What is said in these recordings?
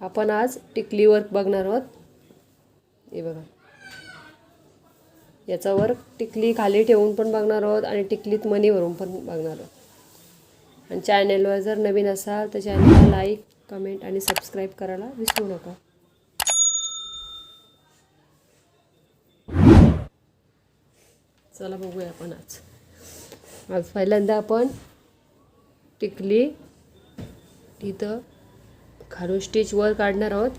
आपण आज टिकली वर्क बघणार आहोत। हे बघा, याचा वर्क टिकली खाली ठेवून पण बघणार आहोत आणि टिकलीत मणी भरून पण बघणार आहोत। आणि चॅनलवर जर नवीन असाल तर चॅनलला लाईक, कमेंट आणि सबस्क्राईब करायला विसरू नका। चला बघूया आपण आज पहिल्यांदा आपण टिकली इथं खालून स्टिच वर काढणार आहोत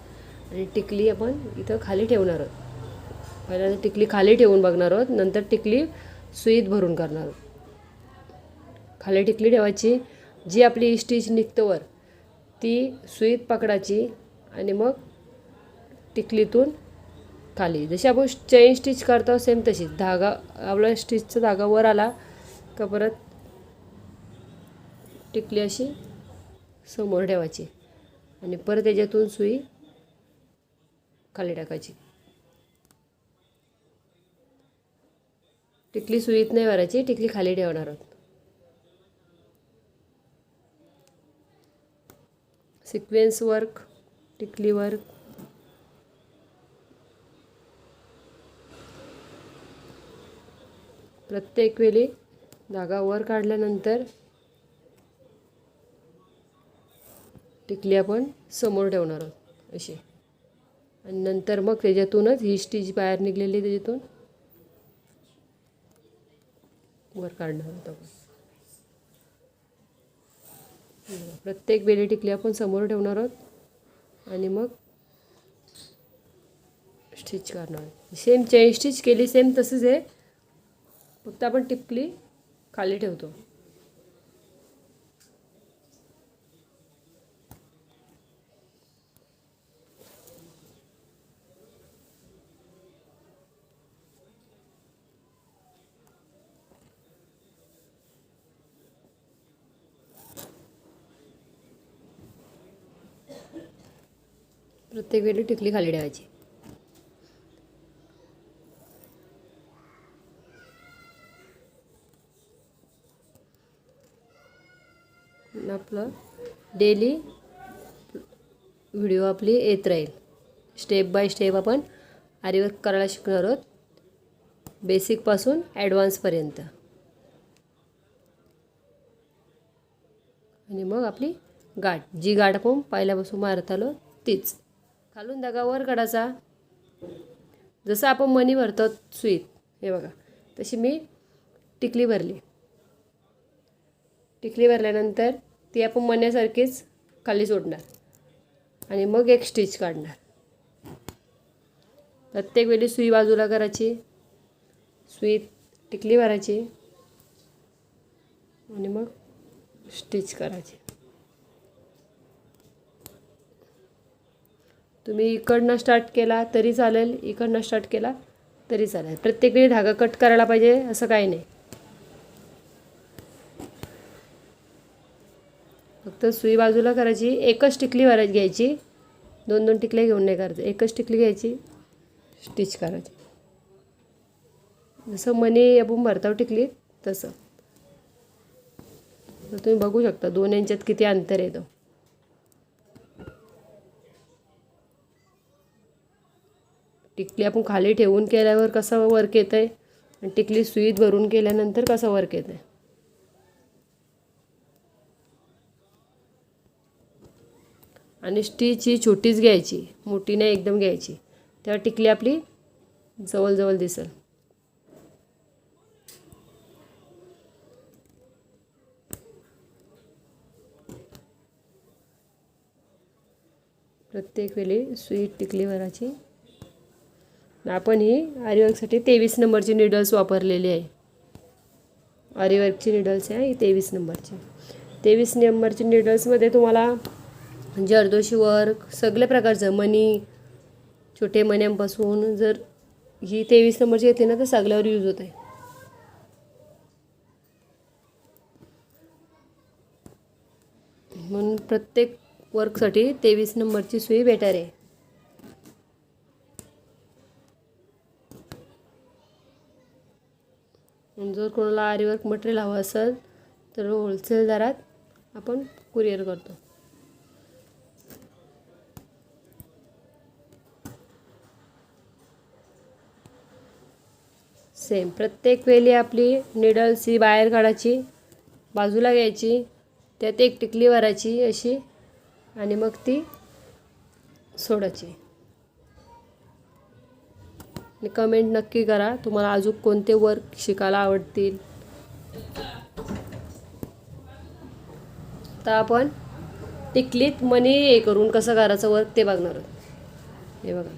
आणि टिकली आपण इथं खाली ठेवणार आहोत। पहिल्यांदा टिकली खाली ठेवून बघणार आहोत, नंतर टिकली सुईत भरून करणार आहोत। खाली टिकली ठेवायची, जी आपली स्टिच निघतं वर ती सुईत पकडायची आणि मग टिकलीतून खाली जशी आपण चेन स्टिच करतो सेम तशीच धागा आपला स्टिचचा धागा वर आला का परत टिकली अशी समोर ठेवायची आणि परत त्याच्यातून सुई खाली टाकायची। टिकली सुईत नाही भरायची, टिकली खाली ठेवणार आहोत। सिक्वेन्स वर्क, टिकली वर्क, प्रत्येक वेळी धागा वर काढल्यानंतर टिकली आपण समोर ठेवणार आहोत अशी, आणि नंतर मग त्याच्यातूनच ही स्टिच बाहेर निघलेली त्याच्यातून वर काढणार आहोत आपण। प्रत्येक वेळी टिकली आपण समोर ठेवणार आहोत आणि मग स्टिच करणार आहोत। सेम चेन स्टिच केली सेम तसंच आहे, फक्त आपण टिकली खाली ठेवतो। प्रत्येक वेळी टिकली खाली ठेवायची। आपलं डेली व्हिडिओ आपली येत राहील। स्टेप बाय स्टेप आपण आरी वर्क करायला शिकणार आहोत, बेसिकपासून ॲडव्हान्सपर्यंत। आणि मग आपली गाठ, जी गाठ आपण पहिल्यापासून मारत आलो तीच। खालून धागा वर काढायचा, जसं आपण मणी भरतो सुईत, हे बघा तशी मी टिकली भरली। टिकली भरल्यानंतर ती आपण मण्यासारखीच खाली सोडणार आणि मग एक स्टिच काढणार। प्रत्येक वेळी सुई बाजूला करायची, सुईत टिकली भरायची आणि मग स्टिच करायची। तुम्ही इकडनं स्टार्ट केला तरी चालेल, इकडनं स्टार्ट केला तरी चालेल। प्रत्येक वेळी धागा कट करायला पाहिजे असं काही नाही, फक्त सुई बाजूला करायची। एकच टिकली भरायची घ्यायची, दोन दोन टिकल्या घेऊन नाही करायचं, एकच टिकली घ्यायची, स्टिच करायची। जसं मणी आपण भरतो टिकली तसं। तर तुम्ही बघू शकता दोन यांच्यात किती अंतर येतं। टिकली आपण खाली ठेवून केल्यावर कसं वर्क येतं आहे आणि टिकली सुईत भरून केल्यानंतर कसं वर्क येतं आहे। आणि स्टिच ही छोटीच घ्यायची, मोठी नाही एकदम घ्यायची, तेव्हा टिकली आपली जवळ दिसेल। प्रत्येक वेळी सुई टिकली भरायची। आपण ही आरीवर्कसाठी 23 नंबरची नीडल्स वापरलेली आहे। आरीवर्कची नीडल्स आहे ही 23 नंबरची। 23 नंबरची नीडल्समध्ये तुम्हाला जरदोशी वर्क सगळ्या प्रकारचं मणी, छोटे मण्यांपासून जर ही 23 नंबरची घेतली ना तर सगळ्यावर यूज होत आहे। म्हणून प्रत्येक वर्कसाठी 23 नंबरची सुई बेटर आहे। जर कोणाला आरी वर्क मटेरियल हवं असेल तर होलसेल दरात आपण कुरिअर करतो। सेम प्रत्येक वेळी आपली निडल्स ही बाहेर काढायची, बाजूला घ्यायची, त्यात एक टिकली भरायची अशी आणि मग ती सोडायची. आणि कमेंट नक्की करा तुम्हाला अजून कोणते वर्क शिकायला आवडतील. तर आपण टिकलीत मनी हे करून कसं करायचं वर्क ते बघणार आहोत. हे बघा,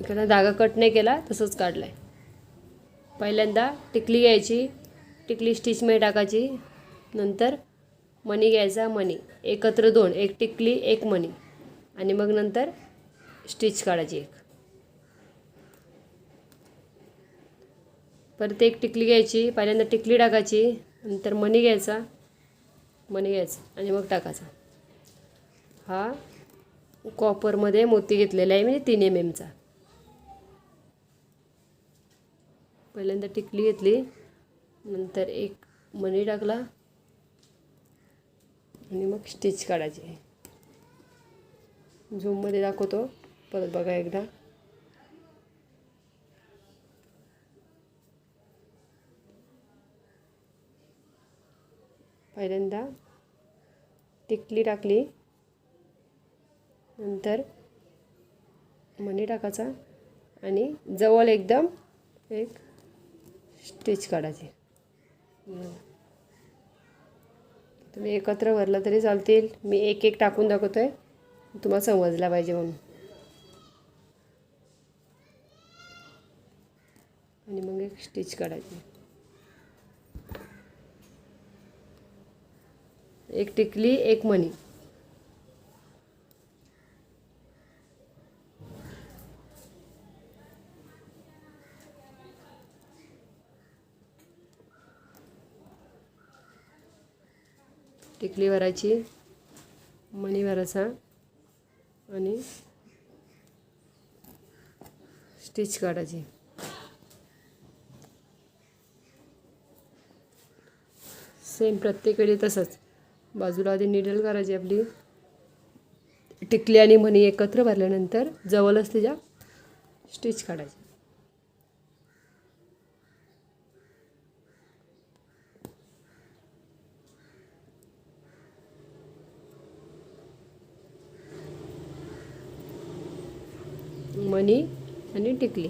इकडे धागा कट नाही केला, तसंच काढला आहे. पहिल्यांदा टिकली घ्यायची, टिकली स्टिचमध्ये टाकायची, नंतर मणी घ्यायचा, मणी एकत्र दोन, एक टिकली एक मणी, आणि मग नंतर स्टिच काढायची एक. परत एक टिकली घ्यायची, पहिल्यांदा टिकली टाकायची, नंतर मणी घ्यायचा, मणी घ्यायचा आणि मग टाकायचा. हा कॉपरमध्ये मोती घेतलेला आहे म्हणजे 3 mm चा. पहिल्यांदा टिकली घेतली, नंतर एक मणी टाकला आणि मग स्टिच काढायची. झूममध्ये दाखवतो, परत बघा एकदा. पहिल्यांदा टिकली टाकली, नंतर मणी टाकायचा आणि जवळ एकदम एक स्टिच काढायची. तुम्ही एकत्र भरलं तरी चालतील, मी एक एक टाकून दाखवतो आहे तुम्हाला समजला पाहिजे म्हणून. आणि मग एक स्टिच काढायची. एक टिकली एक मणी. टिकली भरायची, मणी भरायचा आणि स्टिच काढायची. सेम प्रत्येक वेळी तसंच. बाजूला आधी निडल करायची आपली, टिकली आणि मणी एकत्र भरल्यानंतर जवळच त्याच्या स्टिच काढायची. मणी आणि टिकली.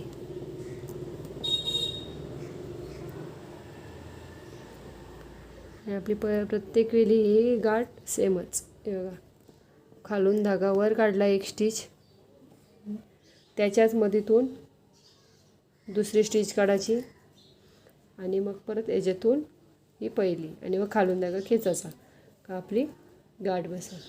आपली प्रत्येक वेळी ही गाठ सेमच. हे बघा, खालून धागा वर काढला एक स्टिच, त्याच्याच मधीतून दुसरी स्टिच काढायची आणि मग परत याच्यातून ही पहिली आणि मग खालून धागा खेचायचा का आपली गाठ बसेल.